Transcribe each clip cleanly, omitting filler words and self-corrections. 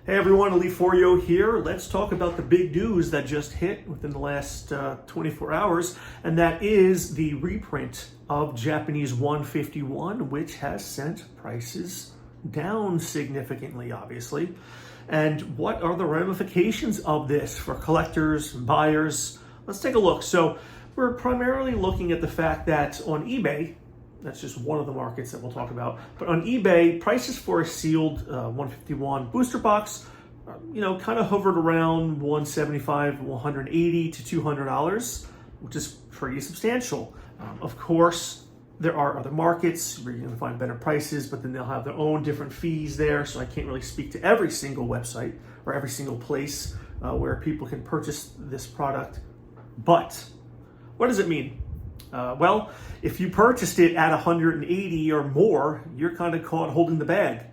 Hey everyone, Ali Forio here. Let's talk about the big news that just hit within the last 24 hours, and that is the reprint of Japanese 151, which has sent prices down significantly, obviously. And what are the ramifications of this for collectors and buyers? Let's take a look. So we're primarily looking at the fact that on eBay, that's just one of the markets that we'll talk about. But on eBay, prices for a sealed 151 booster box, kind of hovered around $175, $180 to $200, which is pretty substantial. Of course, there are other markets where you're going to find better prices, but then they'll have their own different fees there. So I can't really speak to every single website or every single place where people can purchase this product. But what does it mean? Well, if you purchased it at 180 or more, you're kind of caught holding the bag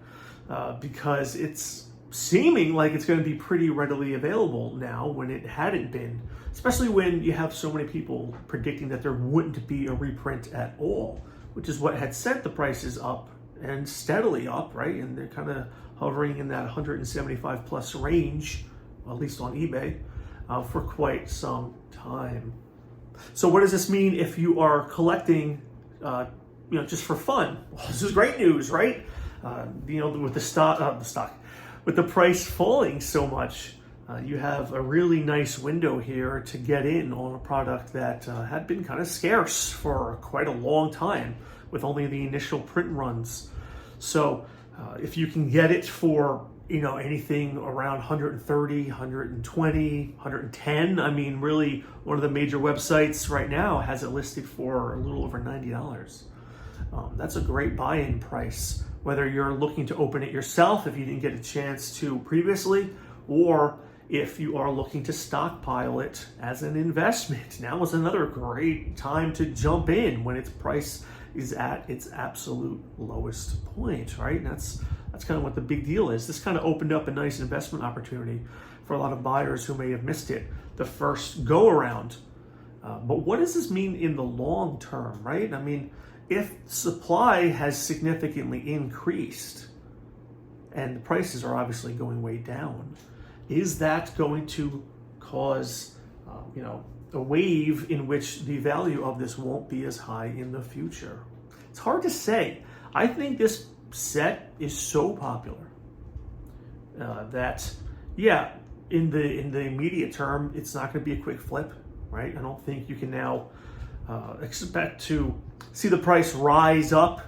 because it's seeming like it's going to be pretty readily available now when it hadn't been, especially when you have so many people predicting that there wouldn't be a reprint at all, which is what had sent the prices up and steadily up, right? And they're kind of hovering in that 175 plus range, at least on eBay, for quite some time. So what does this mean if you are collecting, just for fun? Well, this is great news, right? With with the price falling so much, you have a really nice window here to get in on a product that had been kind of scarce for quite a long time with only the initial print runs. So if you can get it for anything around 130, 120, 110. I mean, really, one of the major websites right now has it listed for a little over $90. That's a great buy-in price, whether you're looking to open it yourself if you didn't get a chance to previously, or if you are looking to stockpile it as an investment. Now is another great time to jump in when its price is at its absolute lowest point, right? And that's kind of what the big deal is. This kind of opened up a nice investment opportunity for a lot of buyers who may have missed it the first go around. But what does this mean in the long term, right? I mean, if supply has significantly increased and the prices are obviously going way down, is that going to cause, a wave in which the value of this won't be as high in the future? It's hard to say. I think this set is so popular that, in the immediate term, it's not going to be a quick flip, right? I don't think you can now expect to see the price rise up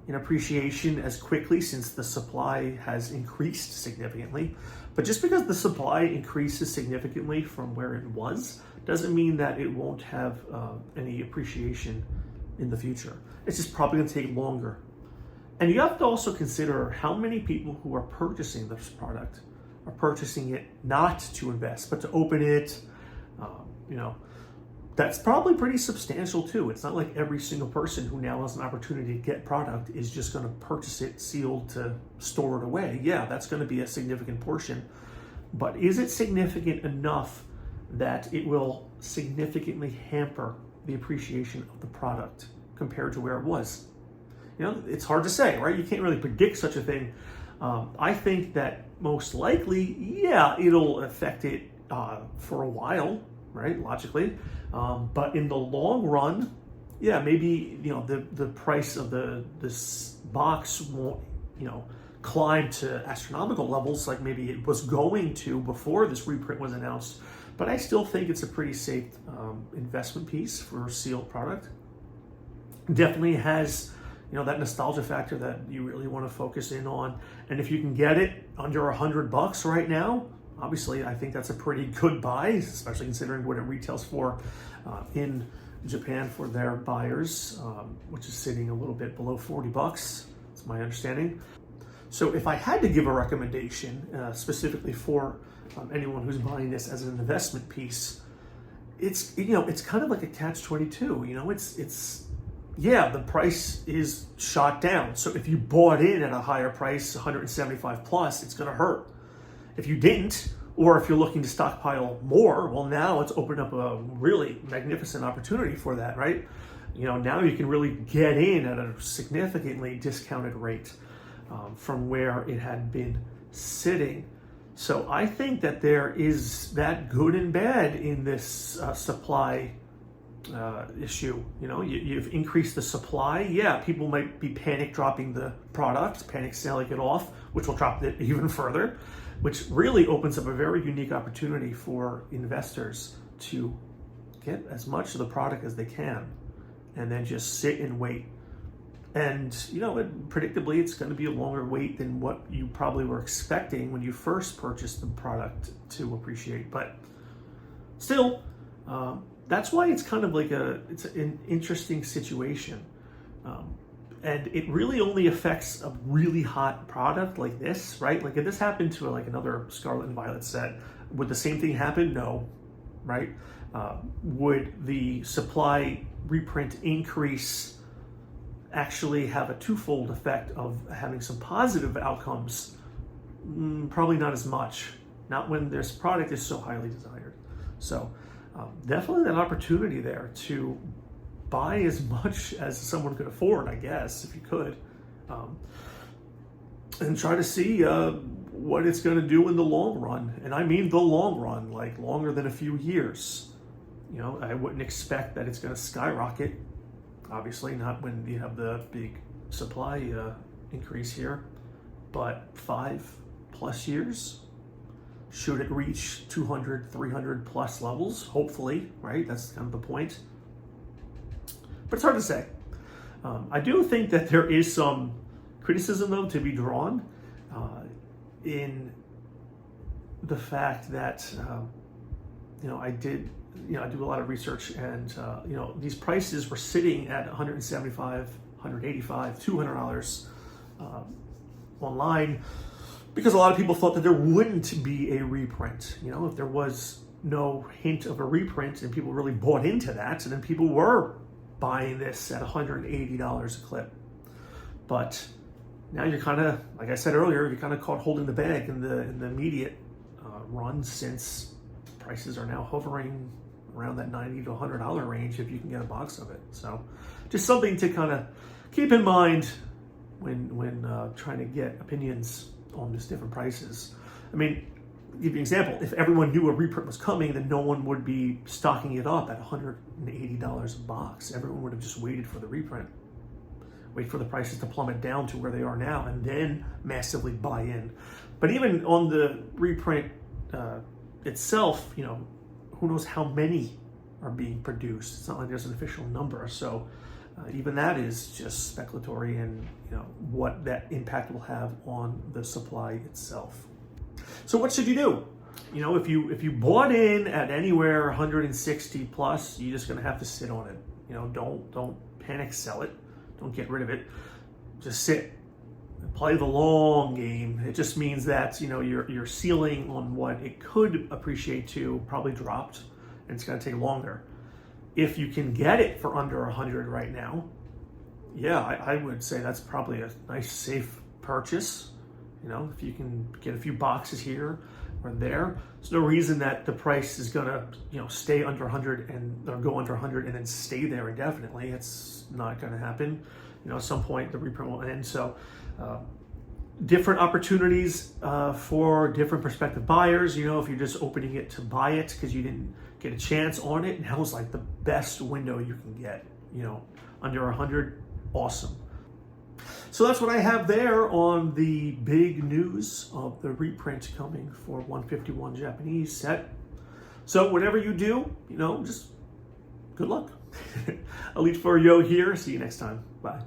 in appreciation as quickly since the supply has increased significantly. But just because the supply increases significantly from where it was doesn't mean that it won't have any appreciation in the future. It's just probably going to take longer. And you have to also consider how many people who are purchasing this product are purchasing it not to invest, but to open it. That's probably pretty substantial too. It's not like every single person who now has an opportunity to get product is just going to purchase it sealed to store it away. Yeah, that's going to be a significant portion. But is it significant enough that it will significantly hamper the appreciation of the product compared to where it was? It's hard to say, right? You can't really predict such a thing. I think that most likely, it'll affect it for a while, right? Logically. But in the long run, maybe, the price of this box won't, climb to astronomical levels like maybe it was going to before this reprint was announced. But I still think it's a pretty safe investment piece for a sealed product. Definitely has that nostalgia factor that you really want to focus in on. And if you can get it under $100 right now, obviously I think that's a pretty good buy, especially considering what it retails for in Japan for their buyers, which is sitting a little bit below $40. That's my understanding. So if I had to give a recommendation specifically for anyone who's buying this as an investment piece, it's kind of like a catch-22. The price is shot down. So if you bought in at a higher price, 175 plus, it's going to hurt. If you didn't, or if you're looking to stockpile more, well, now it's opened up a really magnificent opportunity for that, right? Now you can really get in at a significantly discounted rate from where it had been sitting. So I think that there is that good and bad in this supply issue. You know, you've increased the supply. Yeah, people might be panic dropping the product, panic selling it off, which will drop it even further, which really opens up a very unique opportunity for investors to get as much of the product as they can and then just sit and wait. And, you know, predictably, it's going to be a longer wait than what you probably were expecting when you first purchased the product to appreciate. But still, that's why it's kind of like it's an interesting situation. And it really only affects a really hot product like this, right? Like if this happened to like another Scarlet and Violet set, would the same thing happen? No, right? Would the supply reprint increase actually have a twofold effect of having some positive outcomes? Probably not as much. Not when this product is so highly desired. So definitely an opportunity there to buy as much as someone could afford, I guess, if you could, and try to see what it's going to do in the long run. And I mean the long run, like longer than a few years. You know, I wouldn't expect that it's going to skyrocket. Obviously not when you have the big supply increase here, but 5+ years. Should it reach 200, 300 plus levels? Hopefully, right? That's kind of the point. But it's hard to say. I do think that there is some criticism, though, to be drawn in the fact that, you know, I do a lot of research, and, you know, these prices were sitting at $175, $185, $200 online, because a lot of people thought that there wouldn't be a reprint. You know, if there was no hint of a reprint, and people really bought into that, and then people were buying this at $180 a clip. But now you're kind of, like I said earlier, you're kind of caught holding the bag in the immediate run, since prices are now hovering around that $90 to $100 range if you can get a box of it. So just something to kind of keep in mind when trying to get opinions on these different prices. I mean, give you an example. If everyone knew a reprint was coming, then no one would be stocking it up at $180 a box. Everyone would have just waited for the reprint, wait for the prices to plummet down to where they are now, and then massively buy in. But even on the reprint itself, you know, who knows how many are being produced? It's not like there's an official number. So even that is just speculatory, and, you know, what that impact will have on the supply itself. So what should you do? You know, if you bought in at anywhere 160 plus, you're just gonna have to sit on it. You know, don't panic sell it. Don't get rid of it. Just sit. Play the long game. It just means that, you know, your ceiling on what it could appreciate to probably dropped, and it's gonna take longer. If you can get it for under 100 right now, yeah, I would say that's probably a nice, safe purchase. You know, if you can get a few boxes here or there, there's no reason that the price is gonna, you know, stay under 100 or go under 100 and then stay there indefinitely. It's not gonna happen. You know, at some point the reprint will end. So different opportunities for different prospective buyers. You know, if you're just opening it to buy it because you didn't get a chance on it, now is like the best window you can get. You know, under 100, awesome. So that's what I have there on the big news of the reprint coming for 151 Japanese set. So whatever you do, you know, just good luck. Elite for Yo here. See you next time. Bye.